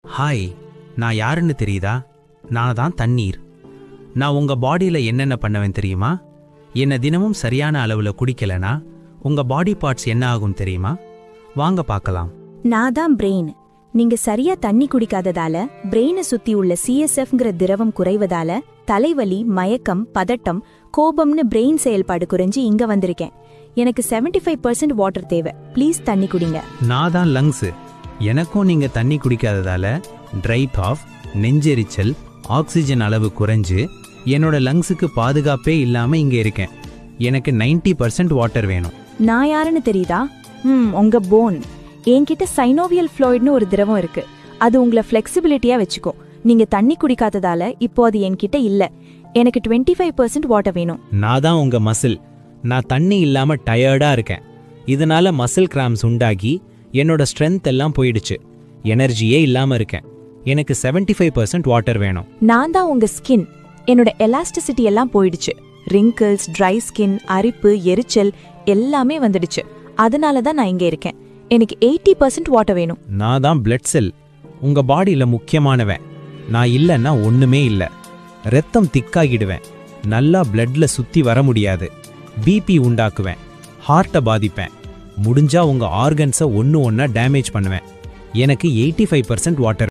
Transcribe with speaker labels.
Speaker 1: Hi, நான் யாருன்னு தெரியுதா? நான் தான் தண்ணீர். நான் உங்க பாடியில என்னென்ன பண்ணுவேன் தெரியுமா? என்ன தினமும் சரியான அளவுல குடிக்கலனா உங்க பாடி பார்ட்ஸ் என்ன ஆகும் தெரியுமா? வாங்க பார்க்கலாம்.
Speaker 2: நான் தான் பிரெயின். நீங்க சரியா தண்ணி குடிக்காததால பிரெயினை சுத்தி உள்ள சிஎஸ்எஃப்ங்கிற திரவம் குறைவதால தலைவலி, மயக்கம், பதட்டம், கோபம்னு பிரெயின் செயல்பாடு குறைஞ்சு இங்க வந்திருக்கேன். எனக்கு 75% வாட்டர் தேவை. ப்ளீஸ் தண்ணி குடிங்க.
Speaker 1: நான் தான் லங்ஸ். எனக்கும் நீங்க தண்ணி குடிக்காததால ட்ரை காஃப், நெஞ்செரிச்சல், ஆக்சிஜன் அளவு குறைஞ்சு என்னோட லங்ஸுக்கு பாதுகாப்பே இல்லாம இங்க இருக்கேன். எனக்கு 90% வாட்டர் வேணும்.
Speaker 2: நான் யாருன்னு தெரியுதா? உங்க போன். என்கிட்ட சைனோவியல் ஃப்ளூயிட்னு ஒரு திரவம் இருக்கு. அது உங்களை ஃப்ளெக்சிபிலிட்டியா வச்சுக்கோ. நீங்க தண்ணி குடிக்காததால இப்போ அது என்கிட்ட இல்ல. எனக்கு 25% வாட்டர் வேணும்.
Speaker 1: நான் தான் உங்க மசில். நான் தண்ணி இல்லாம டயர்டா இருக்கேன். இதனால மசில் கிராம்ஸ் உண்டாகி என்னோட ஸ்ட்ரென்த் எல்லாம் போயிடுச்சு. எனர்ஜியே இல்லாம இருக்கேன். எனக்கு 75% வாட்டர் வேணும்.
Speaker 2: நான் தான் உங்க ஸ்கின். என்னோட எலாஸ்டிசிட்டி எல்லாம் போயிடுச்சு. ரிங்கிள்ஸ், ட்ரை ஸ்கின், அரிப்பு, எரிச்சல் எல்லாமே வந்துடுச்சு. அதனால தான் நான் இங்க இருக்கேன். எனக்கு 80% வாட்டர் வேணும்.
Speaker 1: நான் தான் பிளட் செல். உங்க பாடியில முக்கியமானவன். நான் இல்லைன்னா ஒண்ணுமே இல்ல. ரத்தம் திக்காகிடுவேன். நல்லா பிளட்ல சுத்தி வர முடியாது. பிபி உண்டாக்குவேன். ஹார்ட்டை பாதிப்பேன். முடிஞ்சா உங்க ஆர்கன்ஸை ஒன்று ஒன்றா டேமேஜ் பண்ணுவேன். எனக்கு 85% வாட்டர்